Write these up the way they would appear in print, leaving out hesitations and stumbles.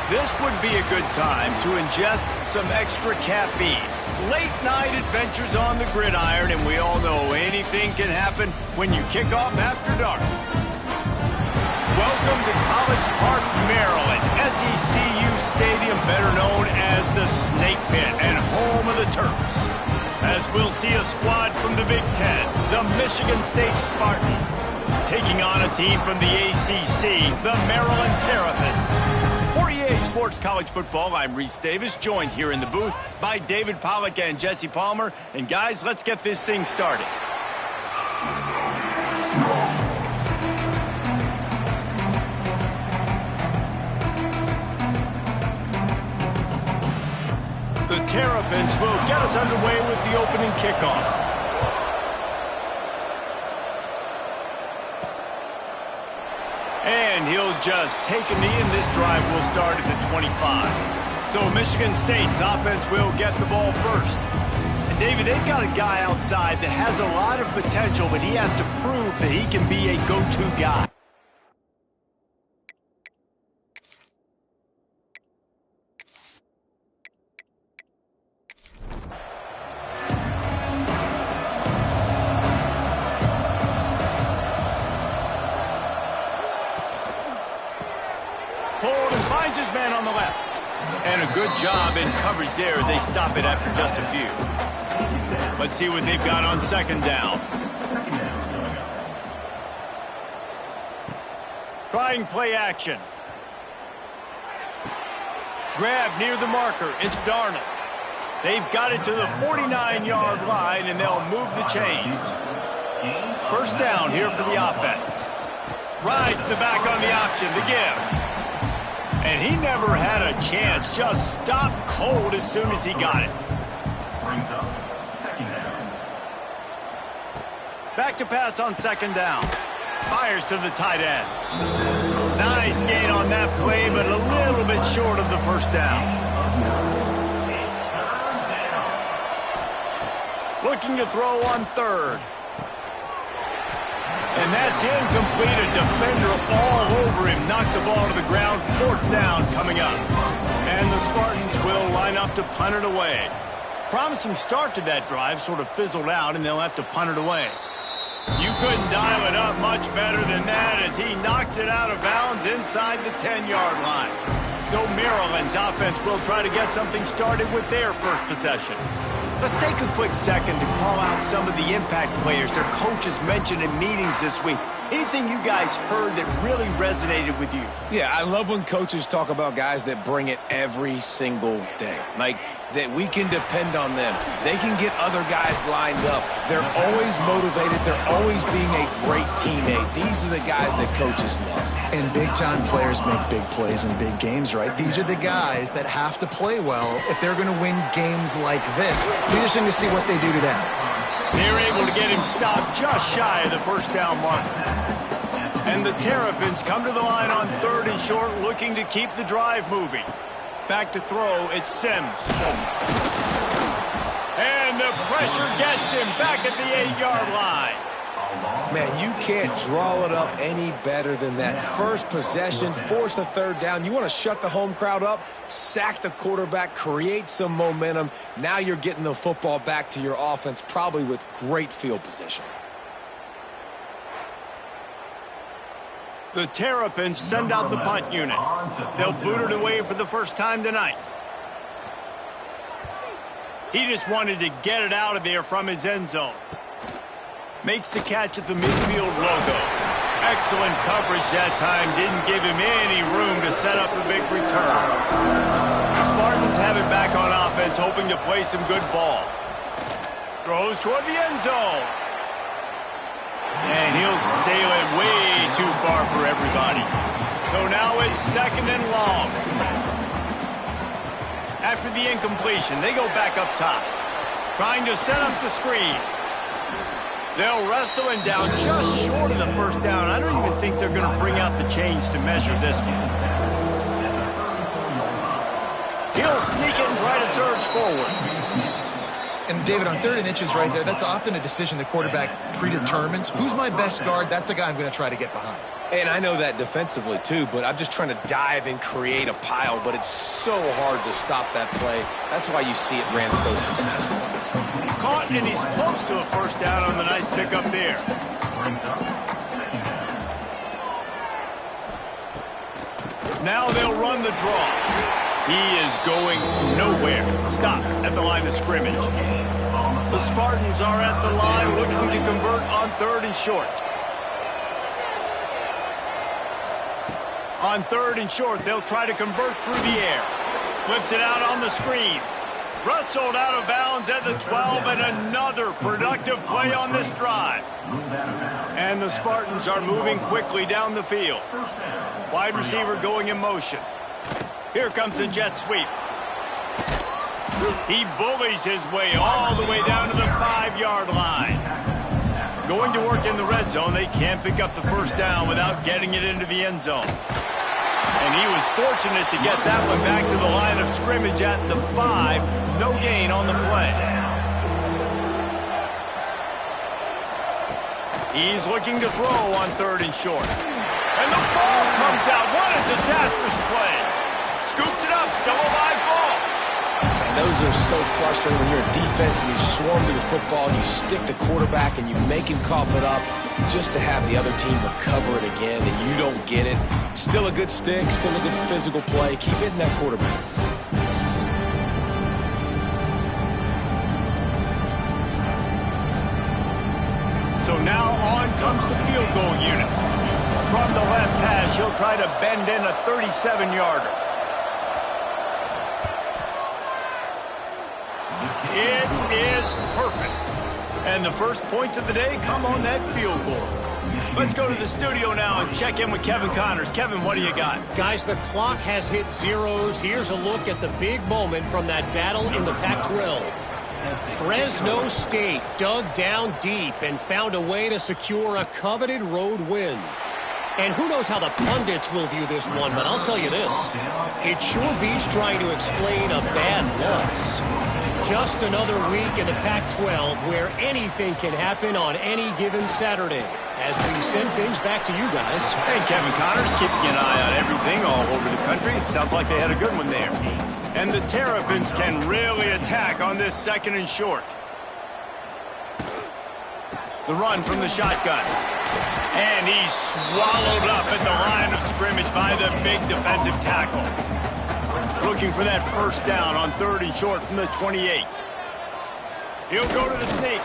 This would be a good time to ingest some extra caffeine. Late night adventures on the gridiron, and we all know anything can happen when you kick off after dark. Welcome to College Park, Maryland, SECU Stadium, better known as the Snake Pit and home of the Terps. As we'll see a squad from the Big Ten, the Michigan State Spartans, taking on a team from the ACC, the Maryland Terrapins. For EA Sports College Football, I'm Reese Davis, joined here in the booth by David Pollack and Jesse Palmer. And guys, let's get this thing started. The Terrapins will get us underway with the opening kickoff. And he'll just take a knee, and this drive will start at the 25. So Michigan State's offense will get the ball first. And David, they've got a guy outside that has a lot of potential, but he has to prove that he can be a go-to guy. His man on the left. And a good job in coverage there as they stop it after just a few. Let's see what they've got on second down. Trying play action. Grab near the marker. It's Darnold. They've got it to the 49-yard line, and they'll move the chains. First down here for the offense. Rides the back on the option, the give. And he never had a chance, just stopped cold as soon as he got it. Back to pass on second down. Fires to the tight end. Nice gain on that play, but a little bit short of the first down. Looking to throw on third. And that's incomplete. A defender all over him. Knocked the ball to the ground. Fourth down coming up. And the Spartans will line up to punt it away. Promising start to that drive, sort of fizzled out, and they'll have to punt it away. You couldn't dial it up much better than that as he knocks it out of bounds inside the 10-yard line. So Maryland's offense will try to get something started with their first possession. Let's take a quick second to call out some of the impact players their coaches mentioned in meetings this week. Anything you guys heard that really resonated with you? Yeah, I love when coaches talk about guys that bring it every single day. Like, that we can depend on them. They can get other guys lined up. They're always motivated. They're always being a great teammate. These are the guys that coaches love. And big-time players make big plays in big games, right? These are the guys that have to play well if they're going to win games like this. Be interesting to see what they do today. They're able to get him stopped just shy of the first down mark. And the Terrapins come to the line on third and short, looking to keep the drive moving. Back to throw, it's Sims. And the pressure gets him back at the 8-yard line. Man, you can't draw it up any better than that. First possession, force a third down. You want to shut the home crowd up, sack the quarterback, create some momentum. Now you're getting the football back to your offense, probably with great field position. The Terrapins send out the punt unit. They'll boot it away for the first time tonight. He just wanted to get it out of there from his end zone. Makes the catch at the midfield logo. Excellent coverage that time. Didn't give him any room to set up a big return. The Spartans have it back on offense, hoping to play some good ball. Throws toward the end zone. And he'll sail it way too far for everybody. So now it's second and long. After the incompletion, they go back up top. Trying to set up the screen. They'll wrestle him down just short of the first down. I don't even think they're going to bring out the chains to measure this one. He'll sneak it and try to surge forward. And, David, on 3rd and inches right there, that's often a decision the quarterback predetermines. Who's my best guard? That's the guy I'm going to try to get behind. And I know that defensively, too, but I'm just trying to dive and create a pile, but it's so hard to stop that play. That's why you see it ran so successful. Caught, and he's close to a first down on the nice pickup there. Now they'll run the draw. He is going nowhere. Stop at the line of scrimmage. The Spartans are at the line looking to convert on 3rd and short. On 3rd and short, they'll try to convert through the air. Flips it out on the screen. Wrestled out of bounds at the 12, and another productive play on this drive. And the Spartans are moving quickly down the field. Wide receiver going in motion. Here comes the jet sweep. He bullies his way all the way down to the 5-yard line. Going to work in the red zone. They can't pick up the first down without getting it into the end zone. And he was fortunate to get that one back to the line of scrimmage at the 5. No gain on the play. He's looking to throw on 3rd and short. And the ball comes out. What a disastrous play. Scoops it up. Still a live ball. And those are so frustrating when you're a defense and you swarm to the football, you stick the quarterback and you make him cough it up just to have the other team recover it again and you don't get it. Still a good stick, still a good physical play. Keep hitting that quarterback. So now on comes the field goal unit. From the left hash, he'll try to bend in a 37-yarder. It is perfect. And the first points of the day come on that field goal. Let's go to the studio now and check in with Kevin Connors. Kevin, what do you got? Guys, the clock has hit zeros. Here's a look at the big moment from that battle in the Pac-12. Fresno State dug down deep and found a way to secure a coveted road win. And who knows how the pundits will view this one, but I'll tell you this. It sure beats trying to explain a bad loss. Just another week in the Pac-12 where anything can happen on any given Saturday. As we send things back to you guys. Hey, Kevin Connors, keeping an eye on everything all over the country. Sounds like they had a good one there. And the Terrapins can really attack on this 2nd and short. The run from the shotgun. And he's swallowed up at the line of scrimmage by the big defensive tackle. Looking for that first down on 3rd and short from the 28. He'll go to the sneak.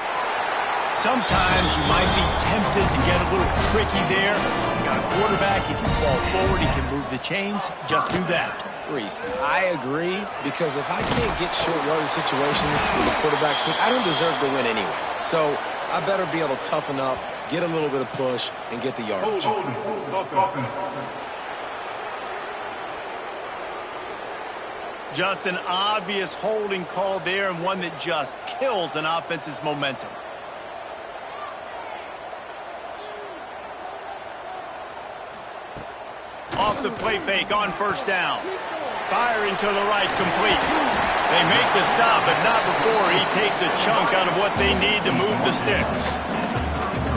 Sometimes you might be tempted to get a little tricky there. You got a quarterback, he can fall forward, he can move the chains. Just do that. Reese, I agree, because if I can't get short yardage situations with a quarterback sneak, I don't deserve to win anyways. So I better be able to toughen up, get a little bit of push, and get the yardage. Just an obvious holding call there, and one that just kills an offense's momentum. Off the play fake on first down. Firing to the right, complete. They make the stop, but not before he takes a chunk out of what they need to move the sticks.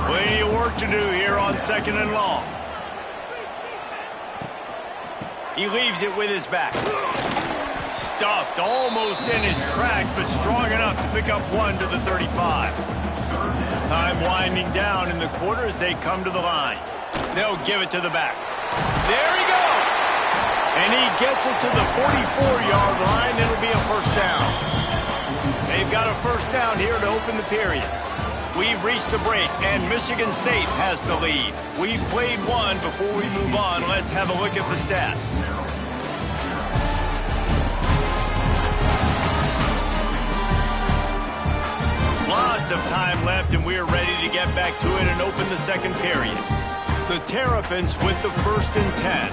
Plenty of work to do here on 2nd and long. He leaves it with his back. Stuffed almost in his tracks, but strong enough to pick up one to the 35. Time winding down in the quarter as they come to the line. They'll give it to the back. There he goes! And he gets it to the 44-yard line. It'll be a first down. They've got a first down here to open the period. We've reached the break, and Michigan State has the lead. We've played one. Before we move on, let's have a look at the stats. Lots of time left, and we're ready to get back to it and open the second period. The Terrapins with the 1st and 10.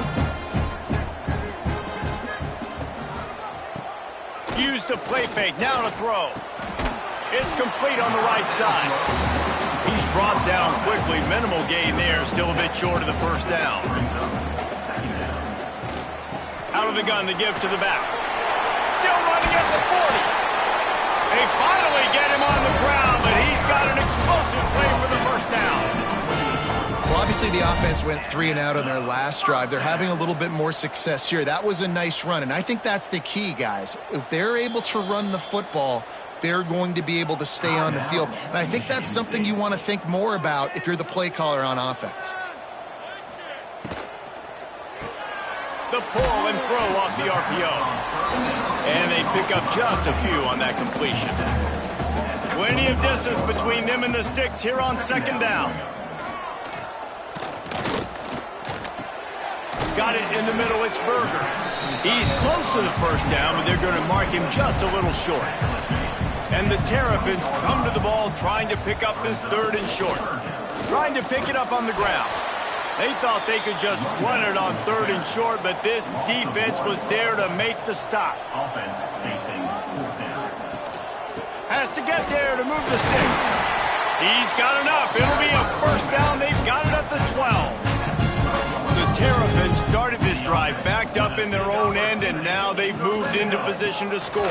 Use the play fake, now to throw. It's complete on the right side. He's brought down quickly. Minimal gain there, still a bit short of the first down. Out of the gun to give to the back. Still running at the 40. They finally get him on the ground, but he's got an explosive play for the first down. Well, obviously the offense went 3 and out on their last drive. They're having a little bit more success here. That was a nice run, and I think that's the key, guys. If they're able to run the football, they're going to be able to stay on the field. And I think that's something you want to think more about if you're the play caller on offense. The pull and throw off the RPO. And they pick up just a few on that completion. Plenty of distance between them and the sticks here on second down. Got it in the middle, it's Berger. He's close to the first down, but they're going to mark him just a little short. And the Terrapins come to the ball trying to pick up this 3rd and short. Trying to pick it up on the ground. They thought they could just run it on 3rd and short, but this defense was there to make the stop. Offense facing 4th down. Has to get there to move the sticks. He's got enough. It'll be a first down. They've got it at the 12. The Terrapins started this drive backed up in their own end, and now they've moved into position to score.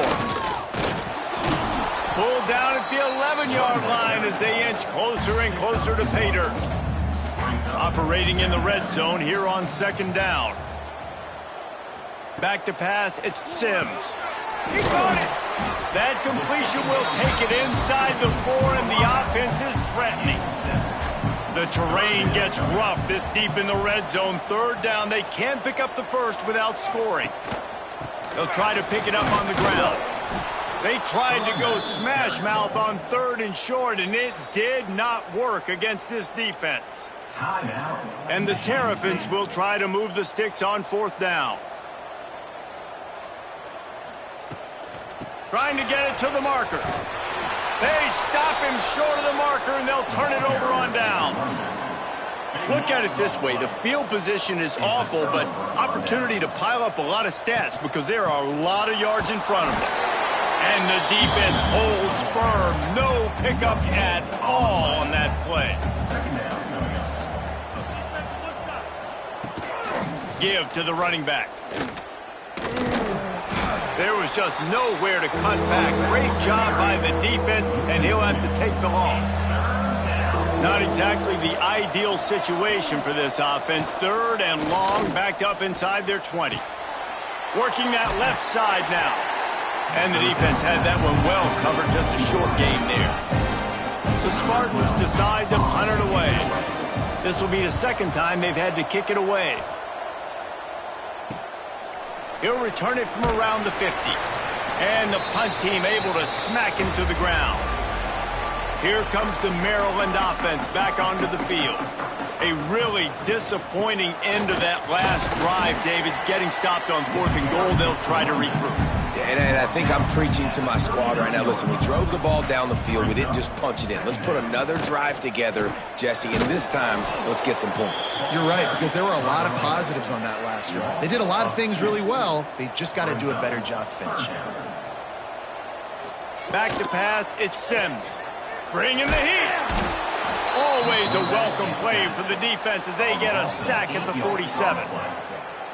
Pulled down at the 11-yard line as they inch closer and closer to pay dirt. Operating in the red zone here on second down. Back to pass, it's Sims. He got it. That completion will take it inside the 4, and the offense is threatening. The terrain gets rough this deep in the red zone. 3rd down, they can't pick up the first without scoring. They'll try to pick it up on the ground. They tried to go smash mouth on 3rd and short, and it did not work against this defense. And the Terrapins will try to move the sticks on 4th down. Trying to get it to the marker. They stop him short of the marker, and they'll turn it over on downs. Look at it this way. The field position is awful, but opportunity to pile up a lot of stats because there are a lot of yards in front of them. And the defense holds firm. No pickup at all on that play. Give to the running back. There was just nowhere to cut back. Great job by the defense, and he'll have to take the loss. Not exactly the ideal situation for this offense. 3rd and long, backed up inside their 20. Working that left side now. And the defense had that one well covered, just a short game there. The Spartans decide to punt it away. This will be the 2nd time they've had to kick it away. He'll return it from around the 50. And the punt team able to smack him to the ground. Here comes the Maryland offense back onto the field. A really disappointing end of that last drive, David. Getting stopped on 4th and goal, they'll try to regroup. And I think I'm preaching to my squad right now. Listen, we drove the ball down the field. We didn't just punch it in. Let's put another drive together, Jesse, and this time, let's get some points. You're right, because there were a lot of positives on that last drive. They did a lot of things really well. They've just got to do a better job finishing. Back to pass, it's Sims. Bringing the heat. Always a welcome play for the defense as they get a sack at the 47.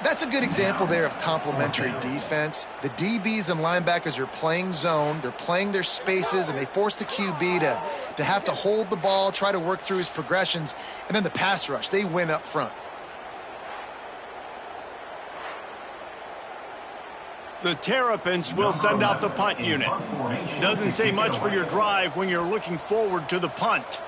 That's a good example there of complementary defense. The DBs and linebackers are playing zone. They're playing their spaces, and they force the QB to have to hold the ball, try to work through his progressions, and then the pass rush. They win up front. The Terrapins will send out the punt unit. Doesn't say much for your drive when you're looking forward to the punt.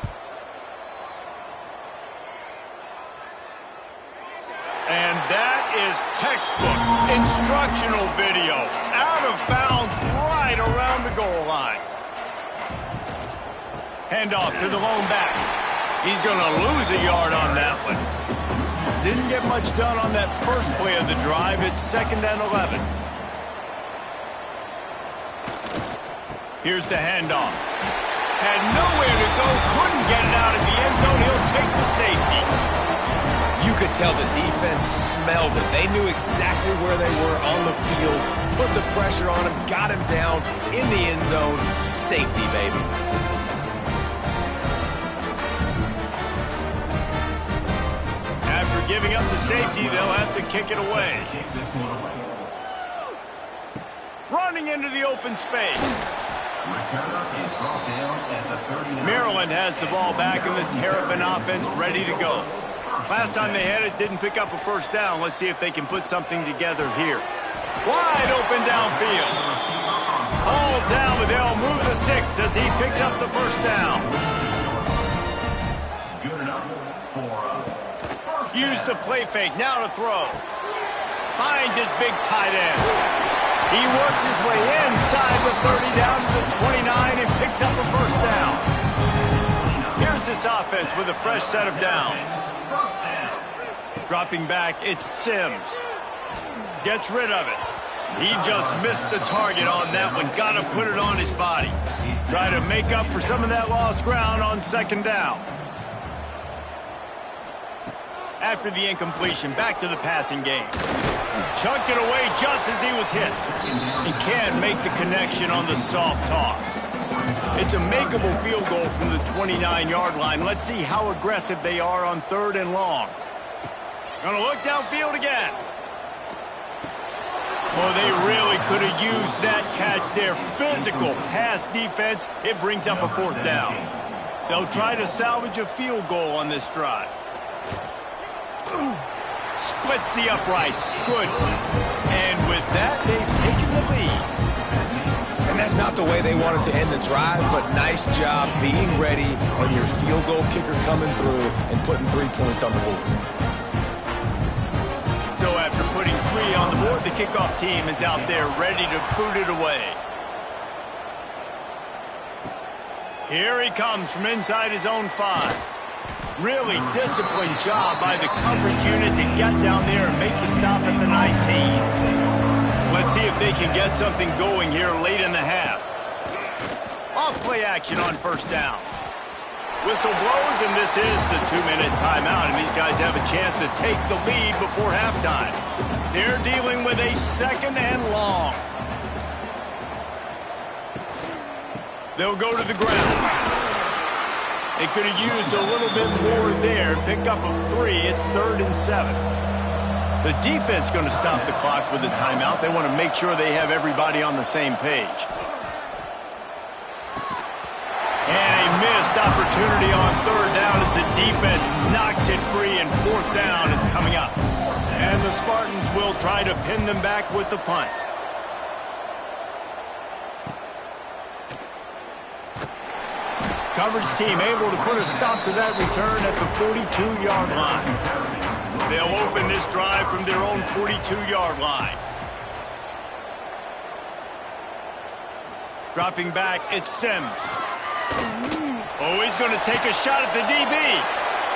And that is textbook instructional video. Out of bounds right around the goal line. Handoff to the lone back. He's going to lose a yard on that one. Didn't get much done on that first play of the drive. It's 2nd and 11. Here's the handoff. Had nowhere to go. Couldn't get it out of the end zone. He'll take the safety. You could tell the defense smelled it. They knew exactly where they were on the field, put the pressure on him, got him down in the end zone. Safety, baby. After giving up the safety, they'll have to kick it away. Running into the open space. Returner is brought down at the 39. Maryland has the ball back and the Terrapin offense ready to go. Last time they had it, didn't pick up a first down. Let's see if they can put something together here. Wide open downfield. Hauled down, but they'll move the sticks as he picks up the first down. Good enough for Use the play fake, now to throw. Finds his big tight end. He works his way inside the 30 down to the 29 and picks up a first down. Here's this offense with a fresh set of downs. Dropping back, it's Sims. Gets rid of it. He just missed the target on that one. Got to put it on his body. Try to make up for some of that lost ground on second down. After the incompletion, back to the passing game. Chucked it away just as he was hit. He can't make the connection on the soft toss. It's a makeable field goal from the 29-yard line. Let's see how aggressive they are on 3rd and long. Gonna look downfield again. Oh, they really could have used that catch there. Physical pass defense. It brings up a 4th down. They'll try to salvage a field goal on this drive. Splits the uprights. Good. And with that, they've taken the lead. And that's not the way they wanted to end the drive, but nice job being ready and your field goal kicker coming through and putting 3 points on the board. So after putting 3 on the board, the kickoff team is out there ready to boot it away. Here he comes from inside his own 5. Really disciplined job by the coverage unit to get down there and make the stop at the 19. Let's see if they can get something going here late in the half. Off play action on first down. Whistle blows, and this is the 2-minute timeout, and these guys have a chance to take the lead before halftime. They're dealing with a 2nd and long. They'll go to the ground. They could have used a little bit more there. Pick up a 3. It's 3rd and 7. The defense going to stop the clock with a timeout. They want to make sure they have everybody on the same page. And a missed opportunity on 3rd down as the defense knocks it free, and 4th down is coming up. And the Spartans will try to pin them back with the punt. Coverage team able to put a stop to that return at the 42-yard line. They'll open this drive from their own 42-yard line. Dropping back, it's Sims. Oh, he's going to take a shot at the DB.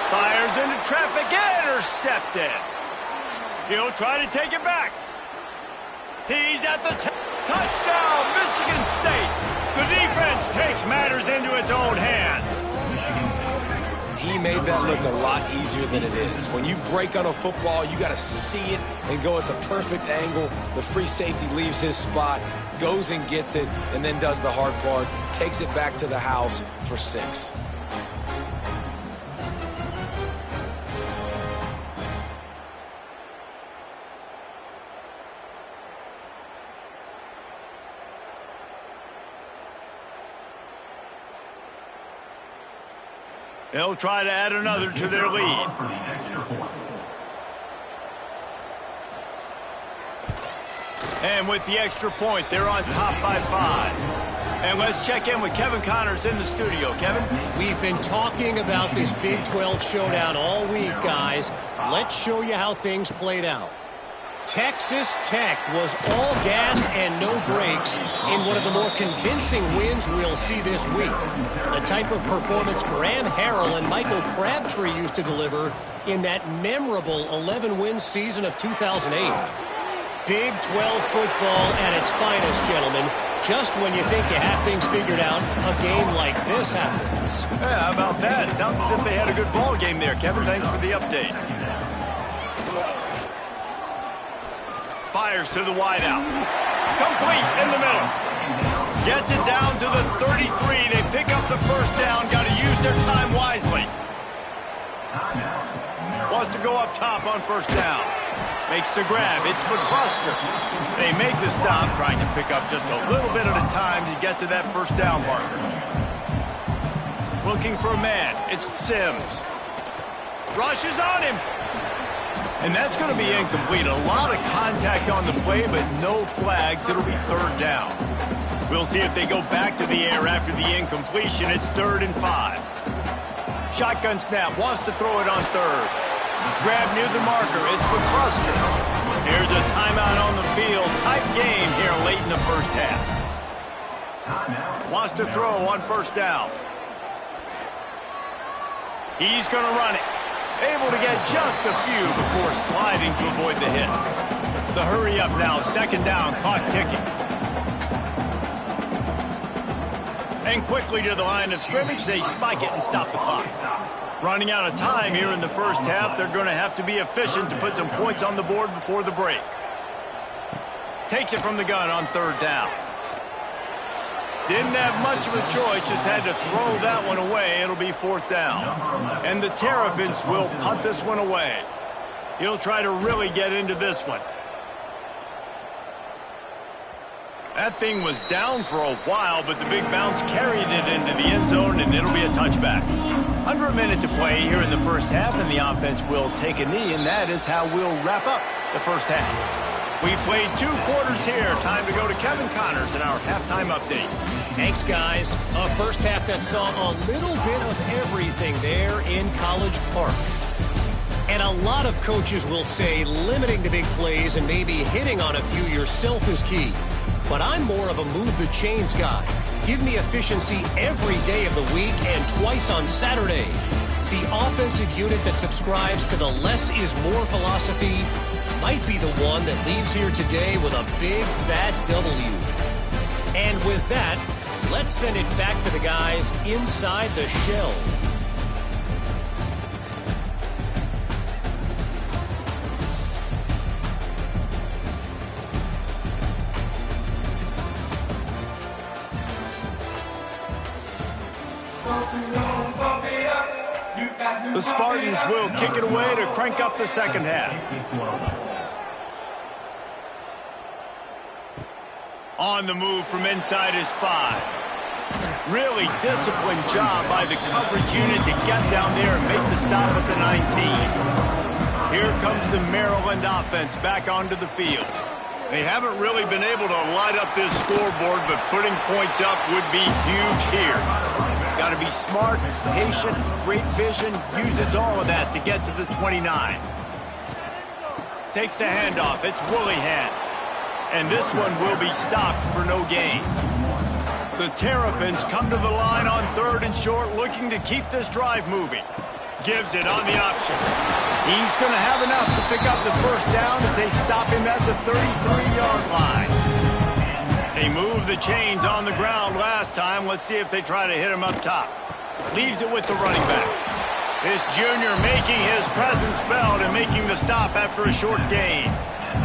Fires into traffic, intercepted. He'll try to take it back. He's at the touchdown, Michigan State. The defense takes matters into its own hands. He made that look a lot easier than it is. When you break on a football, you got to see it and go at the perfect angle. The free safety leaves his spot, goes and gets it, and then does the hard part, takes it back to the house for 6. They'll try to add another to their lead. And with the extra point, they're on top by 5. And let's check in with Kevin Connors in the studio. Kevin? We've been talking about this Big 12 showdown all week, guys. Let's show you how things played out. Texas Tech was all gas and no brakes in one of the more convincing wins we'll see this week. The type of performance Graham Harrell and Michael Crabtree used to deliver in that memorable 11-win season of 2008. Big 12 football at its finest, gentlemen. Just when you think you have things figured out, a game like this happens. Yeah, how about that? Sounds as if they had a good ball game there. Kevin, thanks for the update. Fires to the wideout. Complete in the middle. Gets it down to the 33. They pick up the first down. Got to use their time wisely. Wants to go up top on first down. Makes the grab. It's McCluster. They make the stop, trying to pick up just a little bit at a time to get to that first down marker. Looking for a man. It's Sims. Rushes on him. And that's going to be incomplete. A lot of contact on the play, but no flags. It'll be third down. We'll see if they go back to the air after the incompletion. It's 3rd and 5. Shotgun snap. Wants to throw it on third. Grab near the marker. It's McCluster. Here's a timeout on the field. Tight game here late in the first half. Wants to throw on first down. He's going to run it. Able to get just a few before sliding to avoid the hits. The hurry up now. 2nd down. Clock ticking. And quickly to the line of scrimmage. They spike it and stop the clock. Running out of time here in the first half. They're going to have to be efficient to put some points on the board before the break. Takes it from the gun on 3rd down. Didn't have much of a choice, just had to throw that one away. It'll be 4th down. And the Terrapins will punt this one away. He'll try to really get into this one. That thing was down for a while, but the big bounce carried it into the end zone, and it'll be a touchback. Under a minute to play here in the first half, and the offense will take a knee, and that is how we'll wrap up the first half. We played 2 quarters here. Time to go to Kevin Connors in our halftime update. Thanks, guys. A first half that saw a little bit of everything there in College Park. And a lot of coaches will say limiting the big plays and maybe hitting on a few yourself is key. But I'm more of a move the chains guy. Give me efficiency every day of the week and twice on Saturday. The offensive unit that subscribes to the less is more philosophy might be the one that leaves here today with a big fat W. And with that, let's send it back to the guys inside the shell. The Spartans will kick it away to crank up the second half. On the move from inside his 5. Really disciplined job by the coverage unit to get down there and make the stop at the 19. Here comes the Maryland offense back onto the field. They haven't really been able to light up this scoreboard, but putting points up would be huge here. Got to be smart, patient, great vision, uses all of that to get to the 29. Takes the handoff. It's Woollyhan. And this one will be stopped for no gain. The Terrapins come to the line on 3rd and short, looking to keep this drive moving. Gives it on the option. He's going to have enough to pick up the first down as they stop him at the 33-yard line. They moved the chains on the ground last time. Let's see if they try to hit him up top. Leaves it with the running back. This junior making his presence felt and making the stop after a short gain.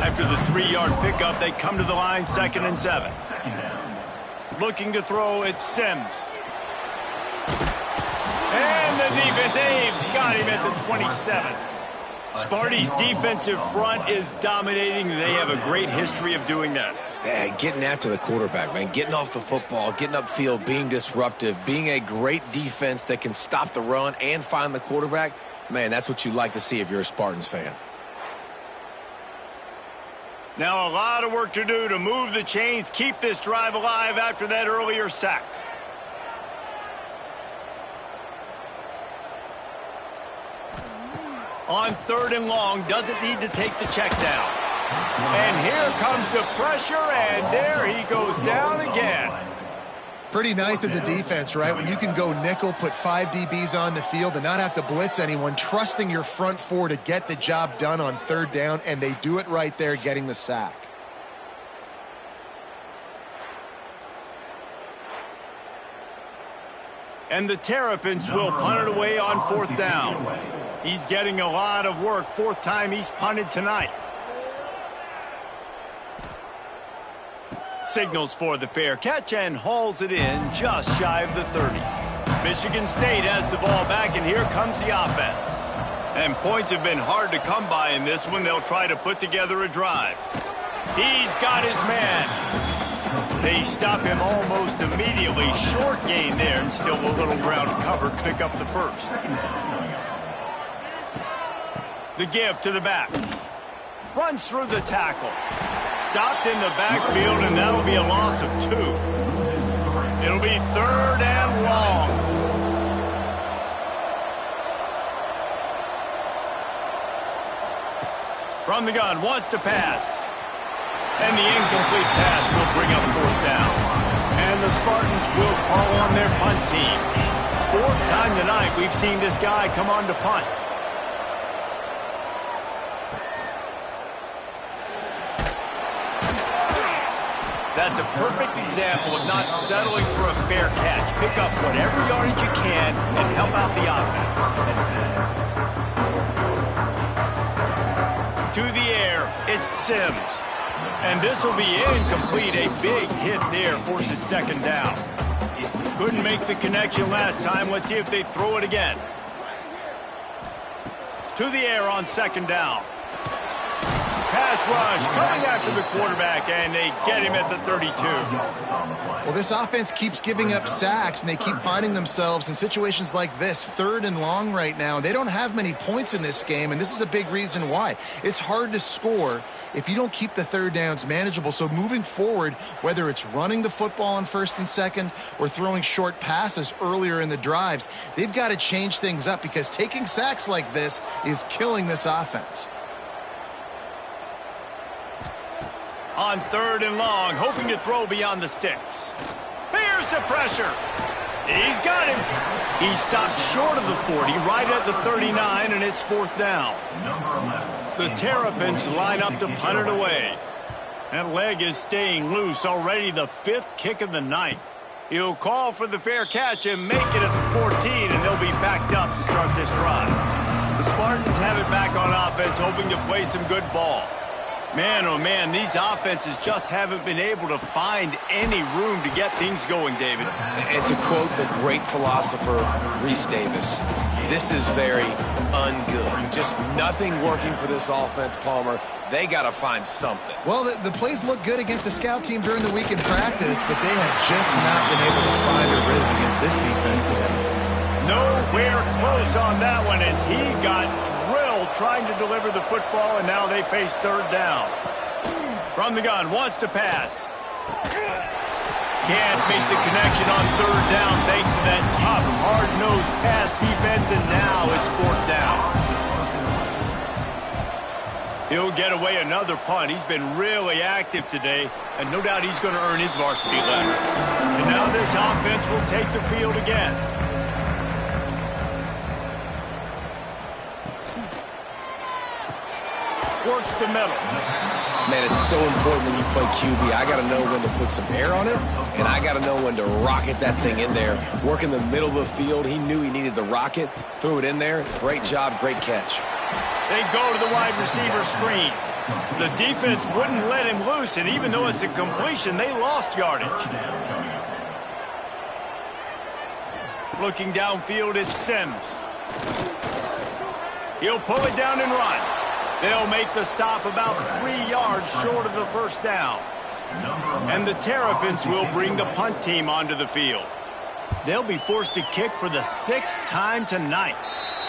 After the 3-yard pickup, they come to the line 2nd and 7. Looking to throw, it's Sims. And the defense, they've got him at the 27. Sparty's defensive front is dominating. They have a great history of doing that. Yeah, getting after the quarterback, man. Getting off the football, getting upfield, being disruptive, being a great defense that can stop the run and find the quarterback. Man, that's what you like to see if you're a Spartans fan. Now a lot of work to do to move the chains, keep this drive alive after that earlier sack. On 3rd and long, doesn't need to take the check down. And here comes the pressure, and there he goes down again. Pretty nice as a defense, right? When you can go nickel, put 5 DBs on the field and not have to blitz anyone, trusting your front 4 to get the job done on 3rd down, and they do it right there, getting the sack. And the Terrapins will punt it away on 4th down. He's getting a lot of work. 4th time he's punted tonight. Signals for the fair catch and hauls it in just shy of the 30. Michigan State has the ball back, and here comes the offense. And points have been hard to come by in this one. They'll try to put together a drive. He's got his man. They stop him almost immediately. Short gain there, and still a little ground covered. Pick up the first. The give to the back. Runs through the tackle. Stopped in the backfield, and that'll be a loss of 2. It'll be 3rd and long. From the gun, wants to pass. And the incomplete pass will bring up 4th down. And the Spartans will call on their punt team. 4th time tonight we've seen this guy come on to punt. That's a perfect example of not settling for a fair catch. Pick up whatever yardage you can and help out the offense. To the air, it's Sims. And this will be incomplete. A big hit there forces 2nd down. Couldn't make the connection last time. Let's see if they throw it again. To the air on 2nd down. Pass rush coming after the quarterback, and they get him at the 32. Well, this offense keeps giving up sacks, and they keep finding themselves in situations like this, 3rd and long right now. They don't have many points in this game, and this is a big reason why. It's hard to score if you don't keep the 3rd downs manageable. So moving forward, whether it's running the football on 1st and 2nd or throwing short passes earlier in the drives, they've got to change things up because taking sacks like this is killing this offense. On 3rd and long, hoping to throw beyond the sticks. Here's the pressure. He's got him. He stopped short of the 40, right at the 39, and it's 4th down. The Terrapins line up to punt it away. That leg is staying loose, already the 5th kick of the night. He'll call for the fair catch and make it at the 14, and they'll be backed up to start this drive. The Spartans have it back on offense, hoping to play some good ball. Man, oh man, these offenses just haven't been able to find any room to get things going, David. And to quote the great philosopher, Reese Davis, this is very ungood. Just nothing working for this offense, Palmer. They got to find something. Well, the plays look good against the scout team during the week in practice, but they have just not been able to find a rhythm against this defense today. Nowhere close on that one as he got drilled trying to deliver the football, and now they face 3rd down. From the gun, wants to pass. Can't make the connection on 3rd down thanks to that tough, hard-nosed pass defense, and now it's 4th down. He'll get away another punt. He's been really active today, and no doubt he's going to earn his varsity letter. And now this offense will take the field again. Works the middle. Man, it's so important when you play QB. I got to know when to put some air on it, and I got to know when to rocket that thing in there. Work in the middle of the field. He knew he needed the rocket, threw it in there. Great job, great catch. They go to the wide receiver screen. The defense wouldn't let him loose, and even though it's a completion, they lost yardage. Looking downfield, it's Sims. He'll pull it down and run. They'll make the stop about 3 yards short of the 1st down. And the Terrapins will bring the punt team onto the field. They'll be forced to kick for the 6th time tonight.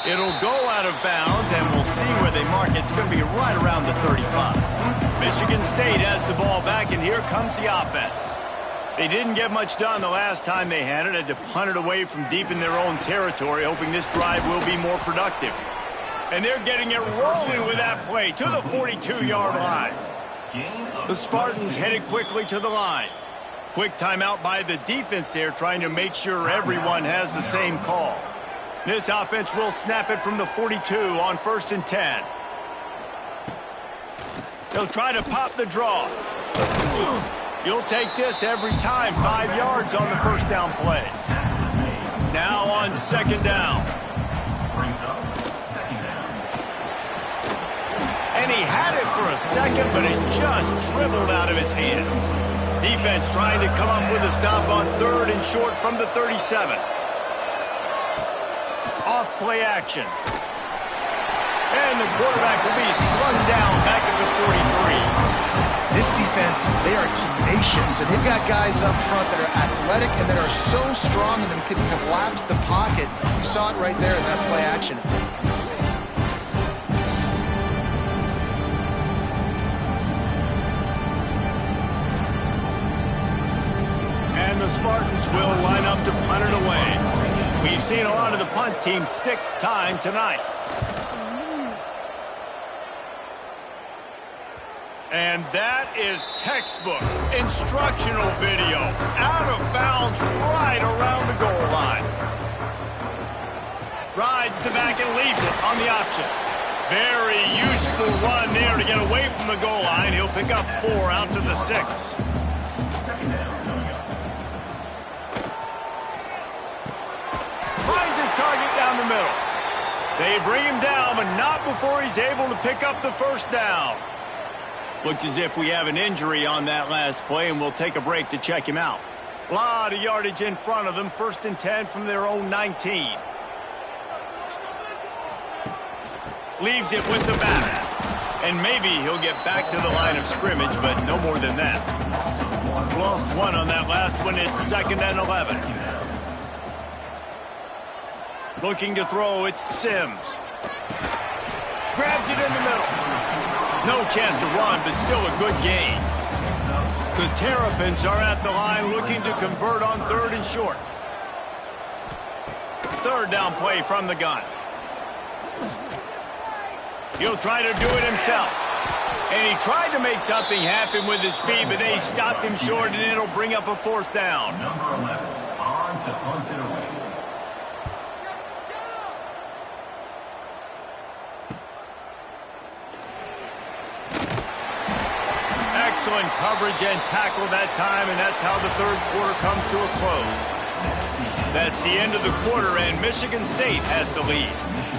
It'll go out of bounds, and we'll see where they mark it. It's going to be right around the 35. Michigan State has the ball back, and here comes the offense. They didn't get much done the last time they had it. Had to punt it away from deep in their own territory, hoping this drive will be more productive. And they're getting it rolling with that play to the 42-yard line. The Spartans headed quickly to the line. Quick timeout by the defense there, trying to make sure everyone has the same call. This offense will snap it from the 42 on 1st and 10. They'll try to pop the draw. You'll take this every time. 5 yards on the 1st down play. Now on 2nd down. And he had it for a second, but it just dribbled out of his hands. Defense trying to come up with a stop on 3rd and short from the 37. Off play action. And the quarterback will be slung down back at the 43. This defense, they are tenacious, and they've got guys up front that are athletic and that are so strong and can collapse the pocket. You saw it right there in that play action attempt. And the Spartans will line up to punt it away. We've seen a lot of the punt team 6 times tonight. And that is textbook instructional video. Out of bounds right around the goal line. Rides the back and leaves it on the option. Very useful run there to get away from the goal line. He'll pick up 4 out to the 6. Finds his target down the middle. They bring him down, but not before he's able to pick up the first down. Looks as if we have an injury on that last play, and we'll take a break to check him out. A lot of yardage in front of them. 1st and 10 from their own 19. Leaves it with the back. And maybe he'll get back to the line of scrimmage, but no more than that. Lost 1 on that last one. It's 2nd and 11. Looking to throw, it's Sims. Grabs it in the middle. No chance to run, but still a good gain. The Terrapins are at the line looking to convert on 3rd and short. 3rd down play from the gun. He'll try to do it himself. And he tried to make something happen with his feet, but they stopped him short, and it'll bring up a 4th down. Number 11, on to punt it away. Excellent coverage and tackle that time, and that's how the 3rd quarter comes to a close. That's the end of the quarter, and Michigan State has the lead.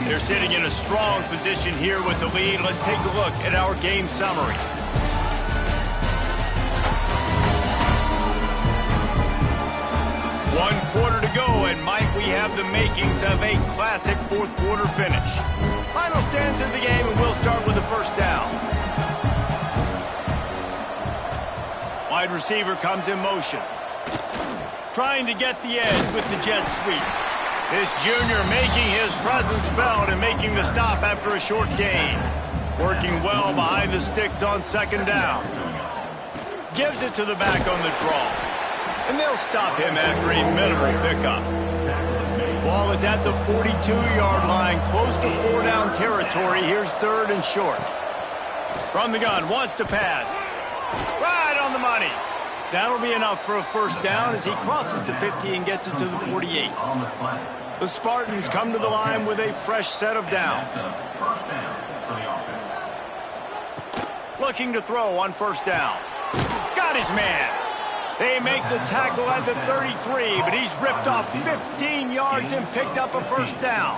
They're sitting in a strong position here with the lead. Let's take a look at our game summary. One quarter to go, and Mike, we have the makings of a classic 4th quarter finish. Final stands of the game, and we'll start with the first down. Wide receiver comes in motion. Trying to get the edge with the jet sweep. This junior making his presence felt and making the stop after a short gain. Working well behind the sticks on 2nd down. Gives it to the back on the draw. And they'll stop him after a minimal pickup. Ball is at the 42-yard line, close to 4-down territory. Here's 3rd and short. From the gun, wants to pass. Right on the money. That'll be enough for a first down as he crosses the 50 and gets it to the 48. The Spartans come to the line with a fresh set of downs. First down for the offense. Looking to throw on 1st down. Got his man. They make the tackle at the 33, but he's ripped off 15 yards and picked up a first down.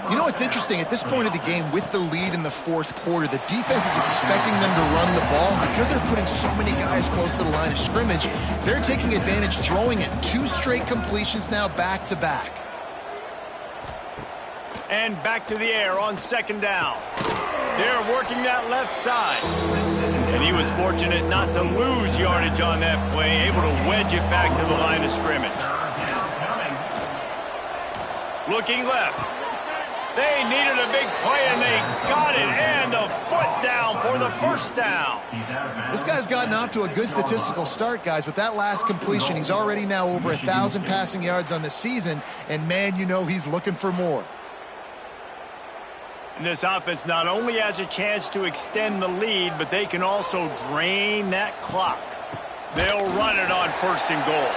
You know, it's interesting. At this point of the game, with the lead in the 4th quarter, the defense is expecting them to run the ball. Because they're putting so many guys close to the line of scrimmage, they're taking advantage, throwing it. 2 straight completions now back-to-back. And back to the air on 2nd down. They're working that left side. And he was fortunate not to lose yardage on that play, able to wedge it back to the line of scrimmage. Looking left. They needed a big play, and they got it, and the foot down for the first down. This guy's gotten off to a good statistical start, guys. With that last completion, he's already now over 1,000 passing yards on the season, and, man, you know he's looking for more. And this offense not only has a chance to extend the lead, but they can also drain that clock. They'll run it on 1st and goal.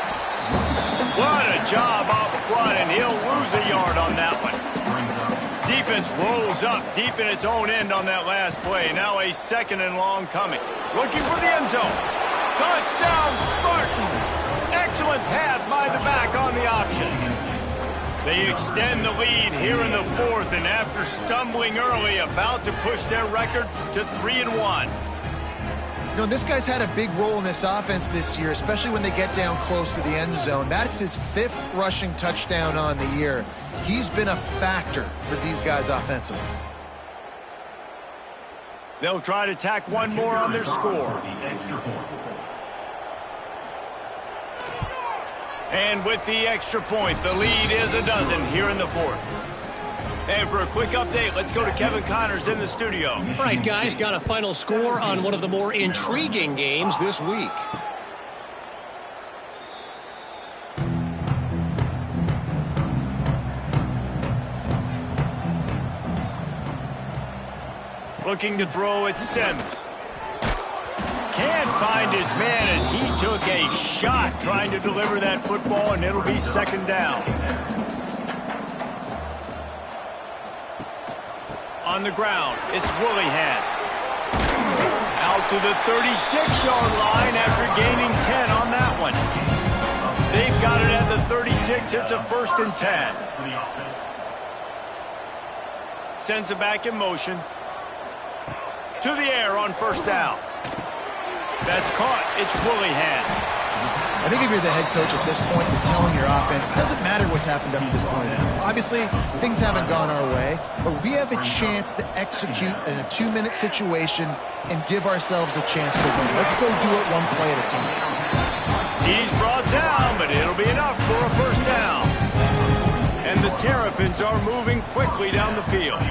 What a job up front, and he'll lose a yard on that one. Defense rolls up deep in its own end on that last play. Now a 2nd and long coming. Looking for the end zone. Touchdown, Spartans! Excellent pass by the back on the option. They extend the lead here in the 4th, and after stumbling early, about to push their record to 3-1. You know, this guy's had a big role in this offense this year, especially when they get down close to the end zone. That's his 5th rushing touchdown on the year. He's been a factor for these guys offensively. They'll try to tack one more on their score. The extra point. And with the extra point, the lead is a dozen here in the fourth. And for a quick update, let's go to Kevin Connors in the studio. All right, guys, got a final score on one of the more intriguing games this week. Looking to throw at Sims. Can't find his man as he took a shot trying to deliver that football, and it'll be second down. On the ground, it's Willingham. Out to the 36-yard line after gaining 10 on that one. They've got it at the 36. It's a 1st and 10. Sends it back in motion. To the air on 1st down. That's caught. It's Willingham. I think if you're the head coach at this point, you're telling your offense, it doesn't matter what's happened up to this point. Obviously, things haven't gone our way, but we have a chance to execute in a 2-minute situation and give ourselves a chance to win. Let's go do it one play at a time. He's brought down, but it'll be enough for a 1st down. And the Terrapins are moving quickly down the field.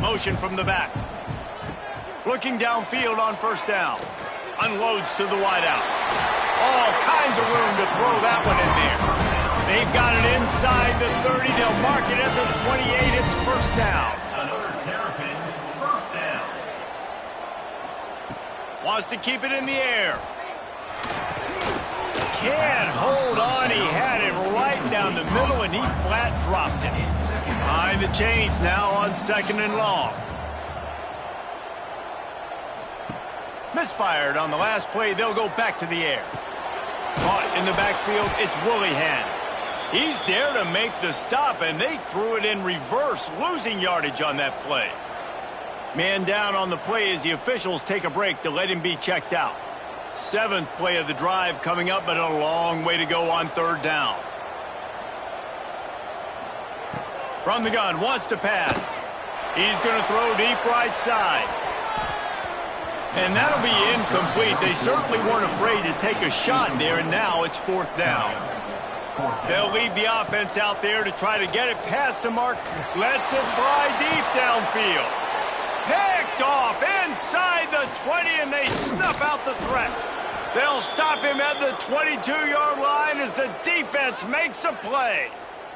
Motion from the back. Looking downfield on 1st down. Unloads to the wideout. All kinds of room to throw that one in there. They've got it inside the 30. They'll mark it at the 28. It's 1st down. Another Terrapins 1st down. Wants to keep it in the air. Can't hold on. He had it right down the middle, and he flat dropped it. Behind the chains now on 2nd and long. Misfired on the last play. They'll go back to the air. Caught in the backfield. It's Willingham. He's there to make the stop, and they threw it in reverse, losing yardage on that play. Man down on the play as the officials take a break to let him be checked out. 7th play of the drive coming up, but a long way to go on 3rd down. From the gun, wants to pass. He's going to throw deep right side. And that'll be incomplete. They certainly weren't afraid to take a shot there, and now it's 4th down. They'll leave the offense out there to try to get it past the mark. Lets it fly deep downfield. Picked off inside the 20, and they snuff out the threat. They'll stop him at the 22-yard line as the defense makes a play.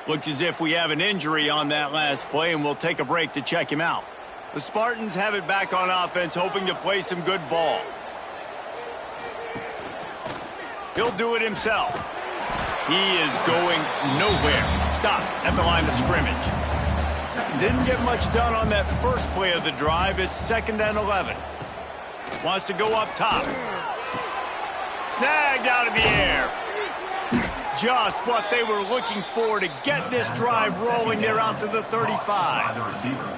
Looks as if we have an injury on that last play, and we'll take a break to check him out. The Spartans have it back on offense, hoping to play some good ball. He'll do it himself. He is going nowhere. Stop at the line of scrimmage. Didn't get much done on that first play of the drive. It's 2nd and 11. Wants to go up top. Snagged out of the air. Just what they were looking for to get this drive rolling. They're out to the 35. The receiver.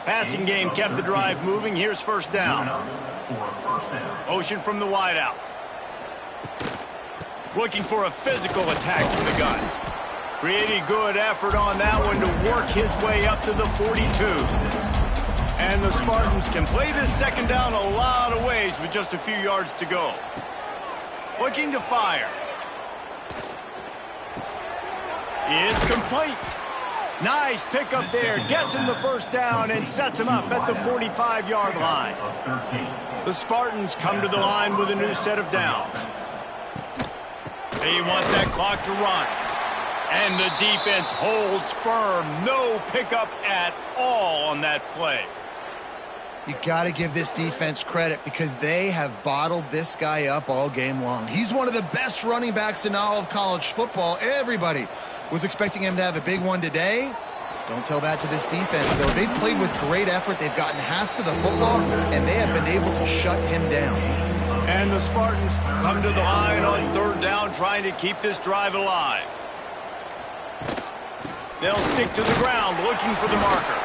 Passing game kept the drive moving. Here's 1st down. For a 1st down. Motion from the wideout. Looking for a physical attack from the gun. Pretty good effort on that one to work his way up to the 42. And the Spartans can play this 2nd down a lot of ways with just a few yards to go. Looking to fire. It's complete. Nice pickup there. Gets him the 1st down and sets him up at the 45-yard line. The Spartans come to the line with a new set of downs. They want that clock to run. And the defense holds firm. No pickup at all on that play. You got to give this defense credit because they have bottled this guy up all game long. He's one of the best running backs in all of college football. Everybody was expecting him to have a big one today. Don't tell that to this defense, though. They've played with great effort. They've gotten hats to the football, and they have been able to shut him down. And the Spartans come to the line on 3rd down, trying to keep this drive alive. They'll stick to the ground, looking for the marker.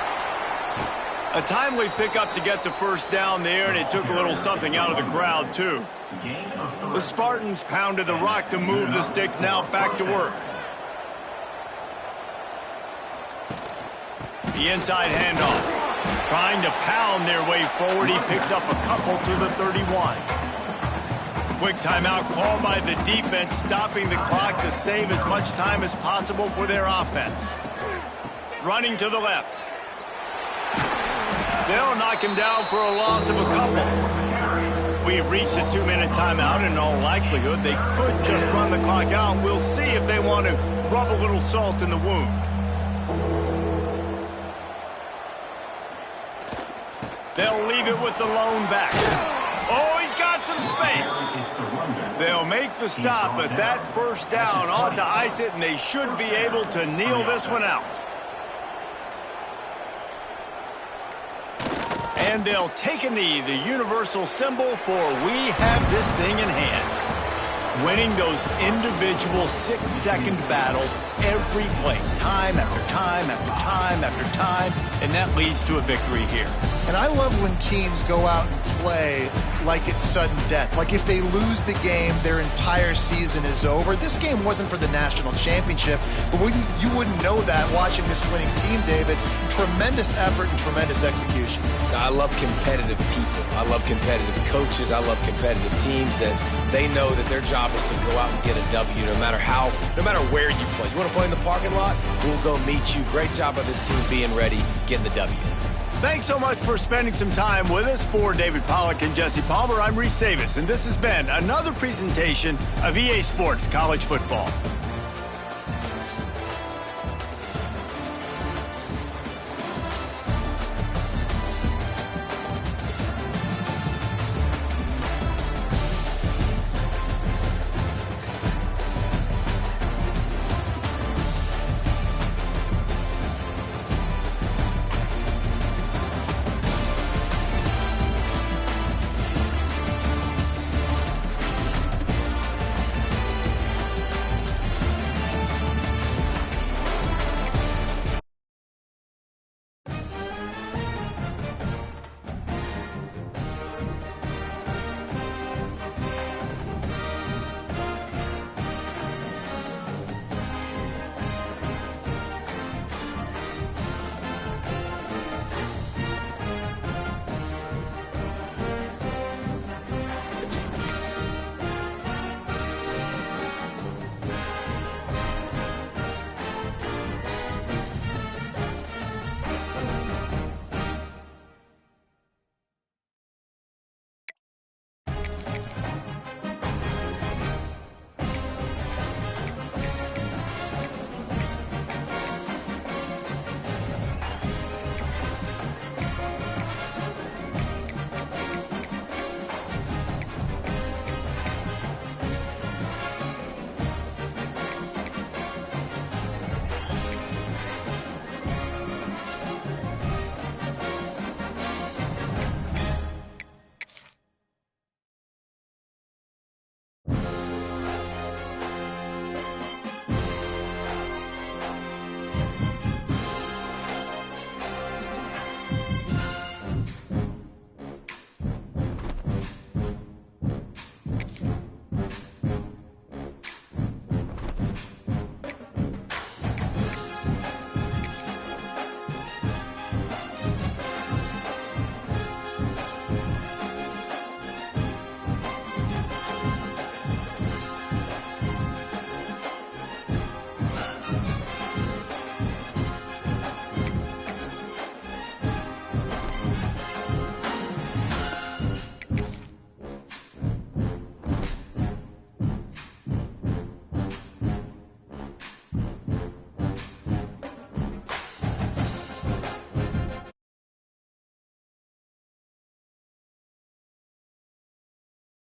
A timely pickup to get the 1st down there, and it took a little something out of the crowd, too. The Spartans pounded the rock to move the sticks, now back to work. The inside handoff. Trying to pound their way forward, he picks up a couple to the 31. Quick timeout called by the defense, stopping the clock to save as much time as possible for their offense. Running to the left. They'll knock him down for a loss of a couple. We've reached a 2-minute timeout, and in all likelihood, they could just run the clock out. We'll see if they want to rub a little salt in the wound. They'll leave it with the lone back. Oh, he's got some space. They'll make the stop, but that first down ought to ice it, and they should be able to kneel this one out. And they'll take a knee, the universal symbol for we have this thing in hand. Winning those individual 6-second battles every play, time after time after time after time, and that leads to a victory here. And I love when teams go out and play like it's sudden death. Like if they lose the game, their entire season is over. This game wasn't for the national championship, but you wouldn't know that watching this winning team, David. Tremendous effort and tremendous execution. I love competitive people. I love competitive coaches. I love competitive teams that they know that their job is to go out and get a W no matter where you play. You want to play in the parking lot? We'll go meet you. Great job by this team being ready, getting the W. Thanks so much for spending some time with us. For David Pollack and Jesse Palmer, I'm Reese Davis, and this has been another presentation of EA Sports College Football.